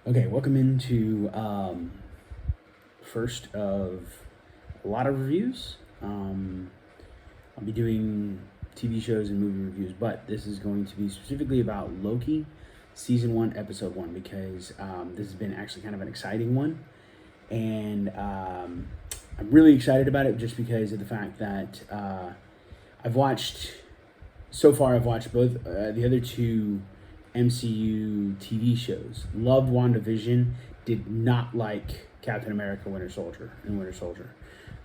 Okay, welcome into first of a lot of reviews. I'll be doing TV shows and movie reviews, but this is going to be specifically about Loki, season one, episode one, because this has been actually kind of an exciting one, and I'm really excited about it just because of the fact that I've watched so far. I've watched both the other two MCU TV shows. Loved WandaVision. Did not like Captain America: Winter Soldier and Winter Soldier,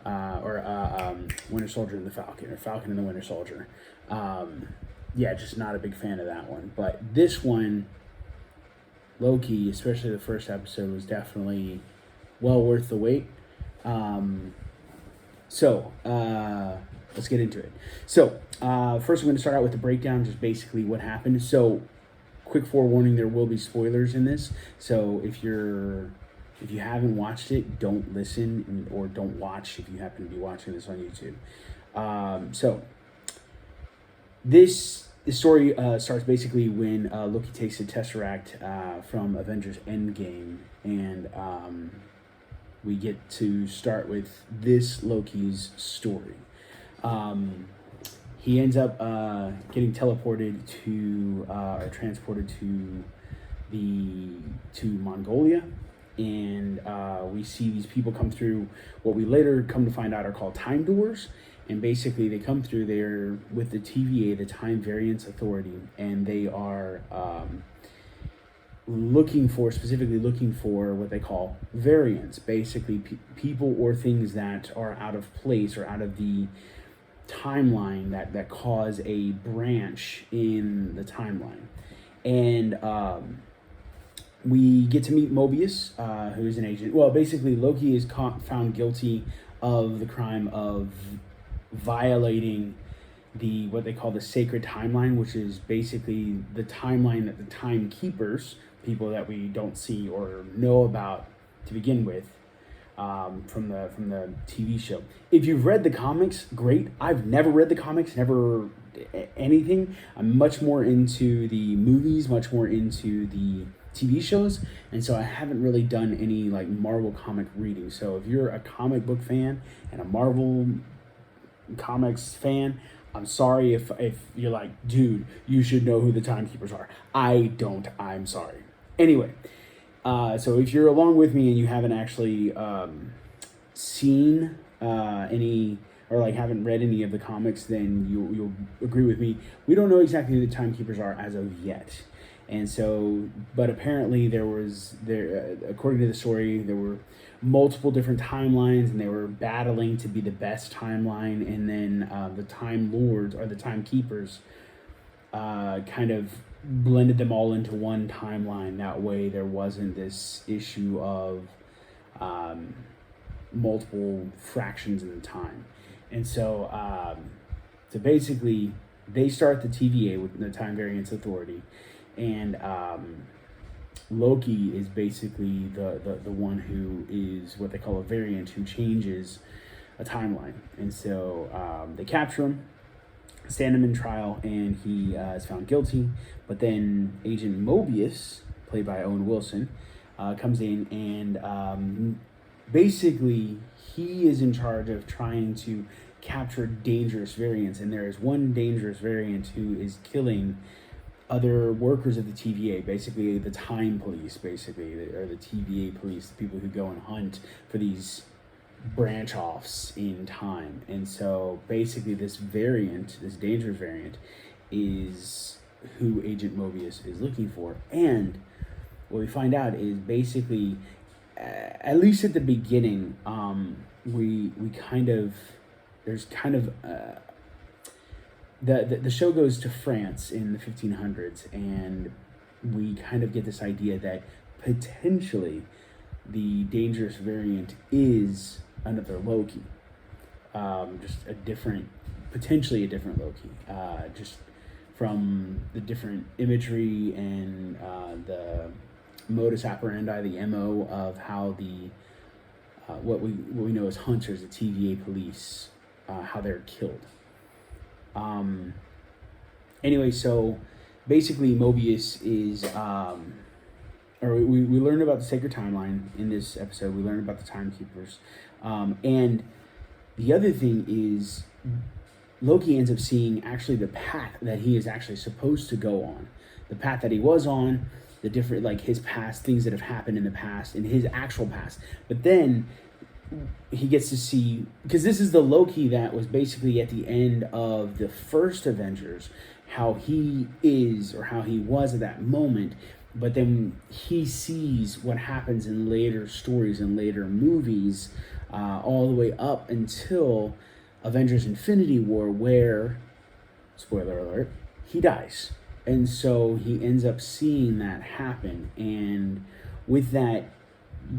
Winter Soldier and the Falcon, or Falcon and the Winter Soldier. Yeah, just not a big fan of that one. But this one, Loki, especially the first episode, was definitely well worth the wait. Um, so let's get into it. So first, I'm going to start out with the breakdown, just basically what happened. So quick forewarning: there will be spoilers in this. So if you haven't watched it, don't listen or don't watch if you happen to be watching this on YouTube. So this story starts basically when Loki takes the Tesseract from Avengers Endgame, and we get to start with this Loki's story. He ends up getting teleported to or transported to Mongolia, and we see these people come through what we later come to find out are called time doors. And basically, they come through there with the TVA, the Time Variance Authority, and they are specifically looking for what they call variants, basically people or things that are out of place or out of the timeline that cause a branch in the timeline. And we get to meet Mobius, who is an agent. Well, basically, Loki is found guilty of the crime of violating what they call the sacred timeline, which is basically the timeline that the timekeepers, people that we don't see or know about to begin with, from the TV show. If you've read the comics, great. I've never read the comics, never anything. I'm much more into the movies, much more into the TV shows, and so I haven't really done any like Marvel comic reading. So if you're a comic book fan and a Marvel comics fan, I'm sorry if you're like, dude, you should know who the timekeepers are. I don't. I'm sorry. Anyway, so if you're along with me and you haven't actually seen any or like haven't read any of the comics, then you'll agree with me. We don't know exactly who the timekeepers are as of yet. And so, but apparently according to the story, there were multiple different timelines, and they were battling to be the best timeline. And then the Time Lords, or the Timekeepers, kind of blended them all into one timeline. That way, there wasn't this issue of multiple fractions in the time. And so basically, they start the TVA with the Time Variance Authority. And Loki is basically the one who is what they call a variant, who changes a timeline. And so they capture him, stand him in trial, and he is found guilty. But then Agent Mobius, played by Owen Wilson, comes in, and basically he is in charge of trying to capture dangerous variants. And there is one dangerous variant who is killing other workers of the TVA, basically the time police, or the TVA police, the people who go and hunt for these branch offs in time. And so basically this dangerous variant, is who Agent Mobius is looking for. And what we find out is basically, at least at the beginning, we kind of, there's kind of the show goes to France in the 1500s, and we kind of get this idea that potentially the dangerous variant is another Loki, potentially a different Loki, just from the different imagery and the modus operandi, the MO of how the what we know as hunters, the TVA police, how they're killed. Anyway, so basically Mobius is or we learned about the sacred timeline in this episode. We learned about the timekeepers, and the other thing is Loki ends up seeing actually the path that he is actually supposed to go on, the path that he was on, the different, like, his past, things that have happened in the past, in his actual past. But then he gets to see, because this is the Loki that was basically at the end of the first Avengers, how he is, or how he was at that moment. But then he sees what happens in later stories and later movies, all the way up until Avengers Infinity War, where, spoiler alert, he dies. And so he ends up seeing that happen. And with that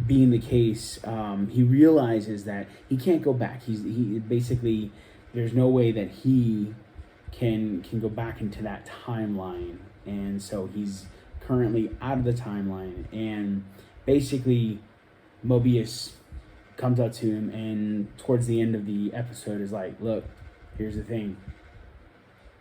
being the case, he realizes that he can't go back. He basically, there's no way that he can go back into that timeline. And so he's currently out of the timeline. And basically, Mobius comes up to him, and towards the end of the episode is like, look, here's the thing.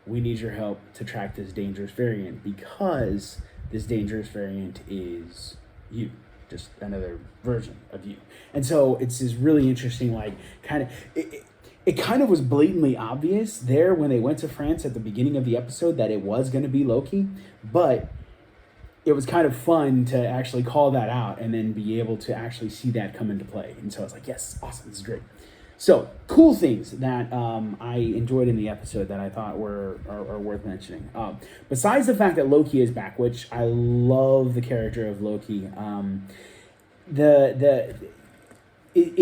We need your help to track this dangerous variant, because this dangerous variant is you, just another version of you. And so it's this really interesting, like, kind of, it kind of was blatantly obvious there when they went to France at the beginning of the episode that it was going to be Loki, but it was kind of fun to actually call that out and then be able to actually see that come into play. And so I was like, yes, awesome, this is great. So, cool things that I enjoyed in the episode that I thought are worth mentioning. Besides the fact that Loki is back, which I love the character of Loki, it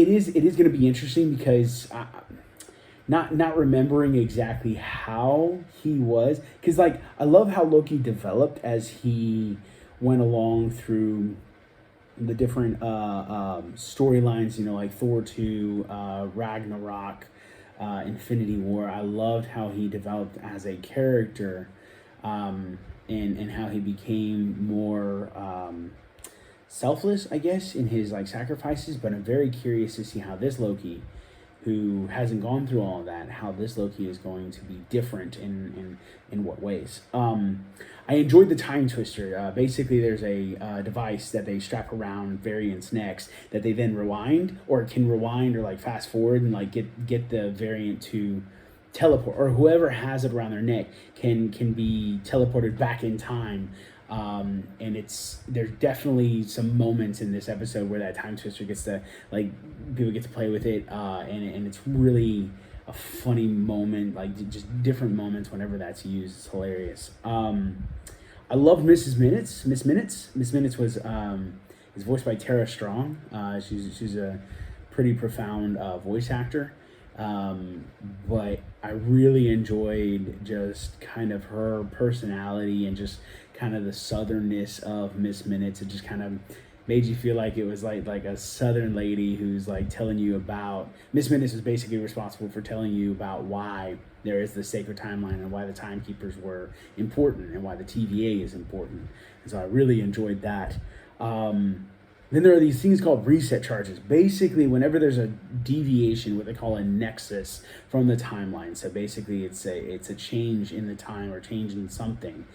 is going to be interesting because not remembering exactly how he was, because, like, I love how Loki developed as he went along through the different storylines, you know, like Thor 2, Ragnarok, Infinity War. I loved how he developed as a character, and how he became more selfless, I guess, in his, like, sacrifices. But I'm very curious to see how this Loki, who hasn't gone through all of that, how this Loki is going to be different in what ways. I enjoyed the time twister. Basically, there's a device that they strap around variants' necks that they then rewind, or can rewind, or like fast forward and like get the variant to teleport, or whoever has it around their neck can be teleported back in time. And there's definitely some moments in this episode where that time twister gets to, like, people get to play with it, and it's really a funny moment, like just different moments whenever that's used. It's hilarious. I love Miss Minutes. Miss Minutes was is voiced by Tara Strong. She's a pretty profound voice actor. But I really enjoyed just kind of her personality and just kind of the southernness of Miss Minutes. It just kind of made you feel like it was like a southern lady who's like telling you about, Miss Minutes is basically responsible for telling you about why there is the sacred timeline and why the timekeepers were important and why the TVA is important. And so I really enjoyed that. Then there are these things called reset charges. Basically, whenever there's a deviation, what they call a nexus from the timeline. So basically, it's a change in the time or change in something.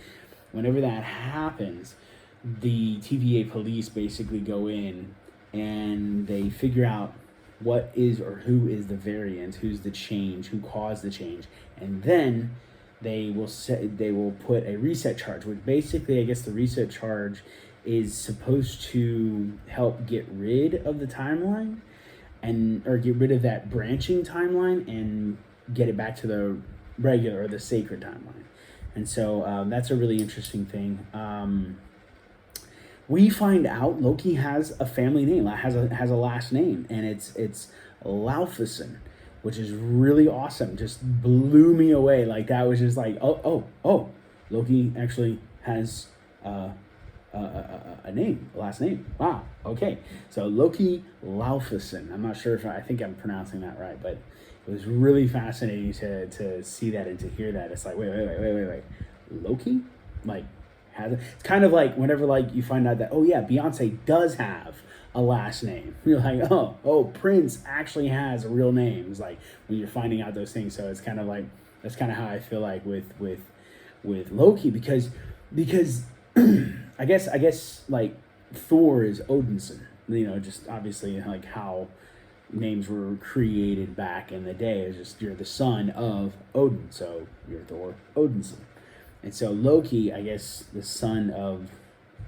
Whenever that happens, the TVA police basically go in and they figure out what is or who is the variant, who's the change, who caused the change, and then they will put a reset charge, which basically, I guess the reset charge is supposed to help get rid of the timeline or get rid of that branching timeline and get it back to the regular or the sacred timeline. And so that's a really interesting thing. We find out Loki has a family name, has a last name, and it's Laufeyson, which is really awesome. Just blew me away. Like, that was just like, oh, Loki actually has a name, a last name. Wow. Okay. So Loki Laufeyson. I'm not sure if I think I'm pronouncing that right, but it was really fascinating to see that and to hear that. It's like, wait. Loki? Like, it's kind of like whenever, like, you find out that, oh yeah, Beyonce does have a last name. You're like, oh, Prince actually has a real name. It's like when you're finding out those things. So it's kind of like, that's kind of how I feel like with Loki, because I guess like Thor is Odinson. Just obviously like how names were created back in the day. It's just you're the son of Odin, so you're Thor Odinson. And so Loki, I guess, the son of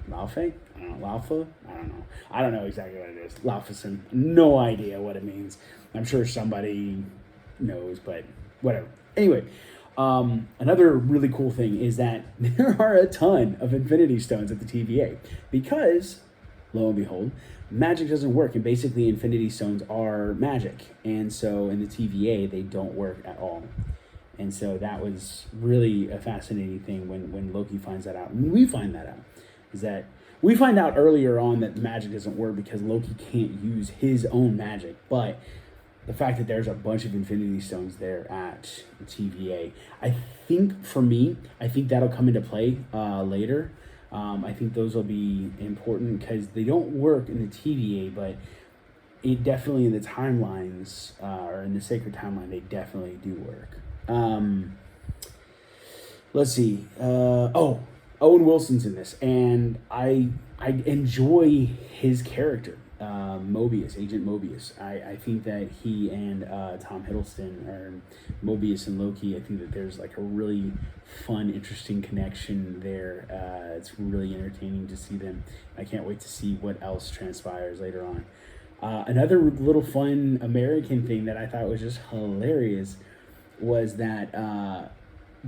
Laufey? I don't know. Laufa? I don't know. I don't know exactly what it is. Laufeyson. No idea what it means. I'm sure somebody knows, but whatever. Anyway, another really cool thing is that there are a ton of Infinity Stones at the TVA because, lo and behold, magic doesn't work, and basically Infinity Stones are magic. And so in the TVA, they don't work at all. And so that was really a fascinating thing when Loki finds that out. When we find that out, is that we find out earlier on that magic doesn't work because Loki can't use his own magic. But the fact that there's a bunch of Infinity Stones there at the TVA, I think that'll come into play later. I think those will be important because they don't work in the TVA, but it definitely in the timelines or in the sacred timeline, they definitely do work. Let's see. Owen Wilson's in this, and I enjoy his character, Mobius, Agent Mobius. I think that he and Tom Hiddleston are Mobius and Loki. I think that there's like a really fun, interesting connection there. It's really entertaining to see them. I can't wait to see what else transpires later on. Another little fun American thing that I thought was just hilarious was that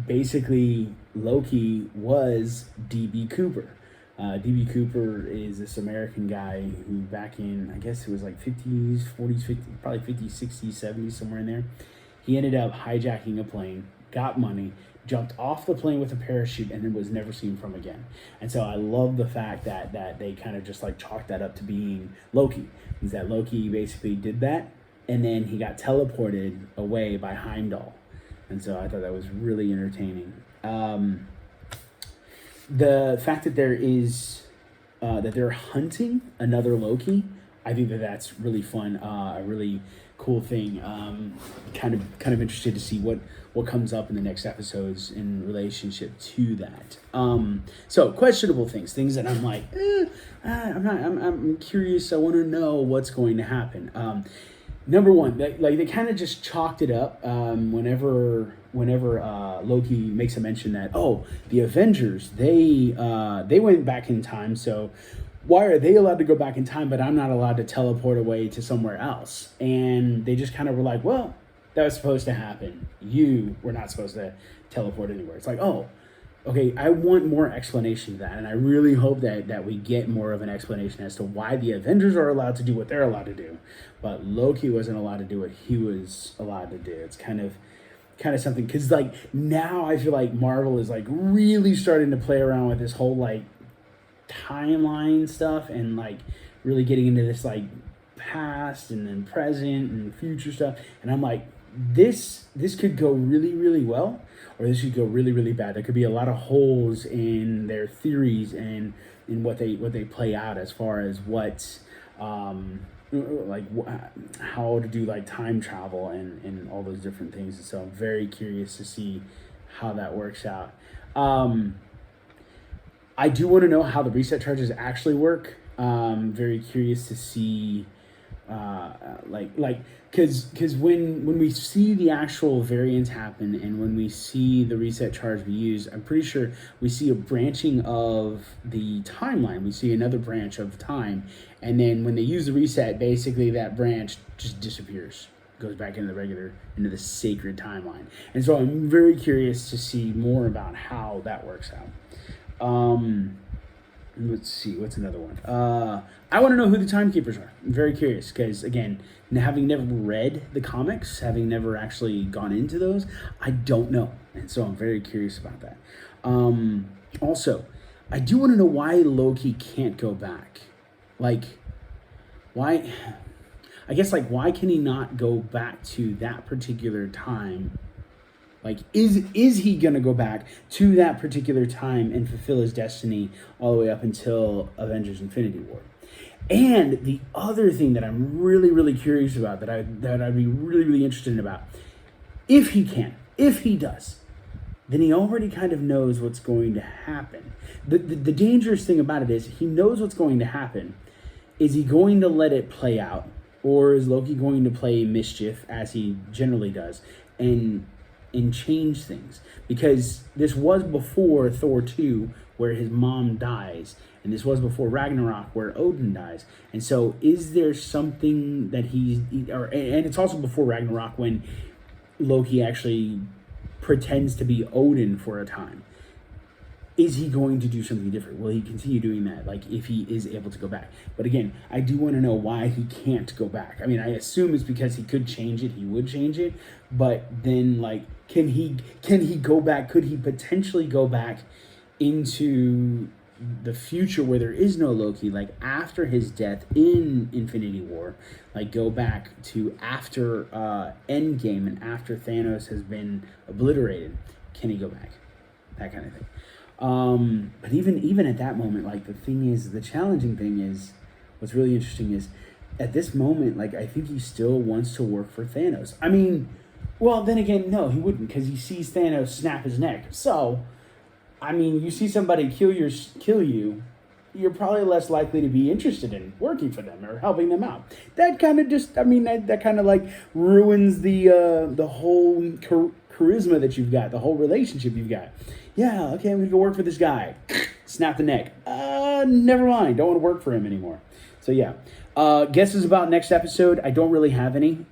basically Loki was D.B. Cooper. D.B. Cooper is this American guy who back in, I guess it was like 50s, 40s, 50s, probably 50s, 60s, 70s, somewhere in there. He ended up hijacking a plane, got money, jumped off the plane with a parachute, and then was never seen from again. And so I love the fact that they kind of just like chalked that up to being Loki. Is that Loki basically did that, and then he got teleported away by Heimdall. And so I thought that was really entertaining. The fact that there is that they're hunting another Loki, I think that's really fun. A really cool thing. Kind of interested to see what comes up in the next episodes in relationship to that. So questionable things that I'm like, I'm curious. I want to know what's going to happen. Number one, they kind of just chalked it up whenever Loki makes a mention that, the Avengers, they went back in time, so why are they allowed to go back in time, but I'm not allowed to teleport away to somewhere else? And they just kind of were like, well, that was supposed to happen. You were not supposed to teleport anywhere. It's like, okay, I want more explanation to that, and I really hope that we get more of an explanation as to why the Avengers are allowed to do what they're allowed to do, but Loki wasn't allowed to do what he was allowed to do. It's kind of something, because like now I feel like Marvel is like really starting to play around with this whole like timeline stuff and like really getting into this like past and then present and future stuff, and I'm like, this could go really, really well, or this could go really, really bad. There could be a lot of holes in their theories and in what they play out as far as what how to do like time travel and all those different things. And so I'm very curious to see how that works out. I do want to know how the reset charges actually work. Very curious to see because when we see the actual variants happen and when we see the reset charge be used, I'm pretty sure we see a branching of the timeline. We see another branch of time, and then when they use the reset, basically that branch just disappears, goes back into the sacred timeline. And so I'm very curious to see more about how that works out. Let's see, what's another one? I want to know who the timekeepers are. I'm very curious because, again, having never read the comics, having never actually gone into those, I don't know. And so I'm very curious about that. Also, I do want to know why Loki can't go back. Like, why? I guess, like, why can he not go back to that particular time? Like, is he going to go back to that particular time and fulfill his destiny all the way up until Avengers Infinity War? And the other thing that I'm really, really curious about, that I'd be really, really interested in about, if he does, then he already kind of knows what's going to happen. The dangerous thing about it is he knows what's going to happen. Is he going to let it play out? Or is Loki going to play mischief, as he generally does, and change things? Because this was before Thor 2, where his mom dies, and this was before Ragnarok, where Odin dies. And so is there something that and it's also before Ragnarok, when Loki actually pretends to be Odin for a time. Is he going to do something different? Will he continue doing that, like, if he is able to go back? But again, I do want to know why he can't go back. I mean, I assume it's because he could change it, he would change it, but then, like, can he go back? Could he potentially go back into the future where there is no Loki, like after his death in Infinity War, like go back to after Endgame and after Thanos has been obliterated? Can he go back? That kind of thing. But even at that moment, like, the challenging thing is, what's really interesting is, at this moment, like, I think he still wants to work for Thanos. I mean, well, then again, no, he wouldn't, because he sees Thanos snap his neck. So, I mean, you see somebody kill you, you're probably less likely to be interested in working for them or helping them out. That kind of just, I mean, that kind of, like, ruins the whole charisma that you've got, the whole relationship you've got. Yeah, okay, I'm going to go work for this guy. Snap the neck. Never mind. Don't want to work for him anymore. So, yeah. Guesses about next episode. I don't really have any.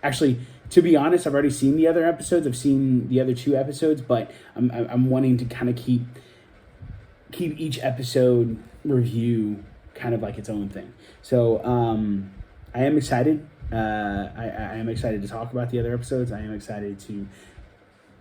Actually, to be honest, I've already seen the other episodes. I've seen the other 2 episodes, but I'm wanting to kind of keep each episode review kind of like its own thing. So, I am excited. I am excited to talk about the other episodes. I am excited to...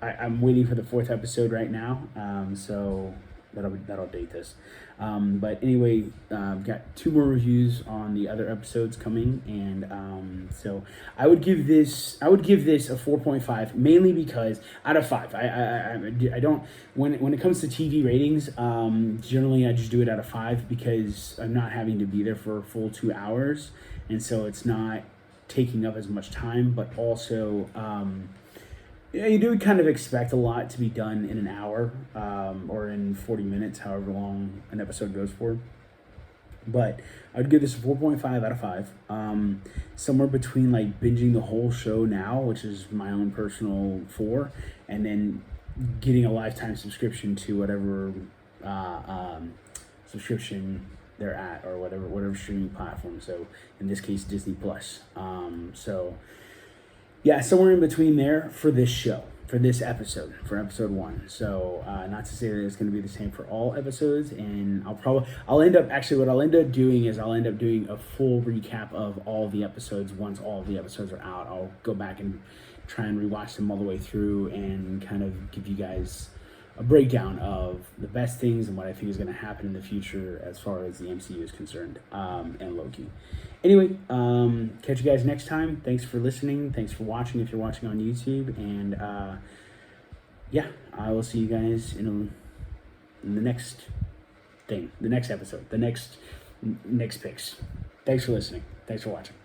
I'm waiting for the 4th episode right now, so that'll date this. But anyway, got 2 more reviews on the other episodes coming, and so I would give this a 4.5, mainly because out of 5. I don't, when it comes to TV ratings, generally I just do it out of 5 because I'm not having to be there for a full 2 hours, and so it's not taking up as much time, but also you do kind of expect a lot to be done in an hour, or in 40 minutes, however long an episode goes for. But I would give this a 4.5 out of 5. Somewhere between, like, binging the whole show now, which is my own personal 4, and then getting a lifetime subscription to whatever subscription they're at, or whatever streaming platform. So in this case, Disney Plus. So yeah, somewhere in between there for this show, for this episode, for episode 1. So not to say that it's going to be the same for all episodes, and I'll end up doing a full recap of all the episodes once all the episodes are out. I'll go back and try and rewatch them all the way through and kind of give you guys a breakdown of the best things and what I think is going to happen in the future as far as the MCU is concerned, and Loki. Anyway, catch you guys next time. Thanks for listening. Thanks for watching if you're watching on YouTube. And yeah, I will see you guys in the next thing, the next episode, the next picks. Thanks for listening. Thanks for watching.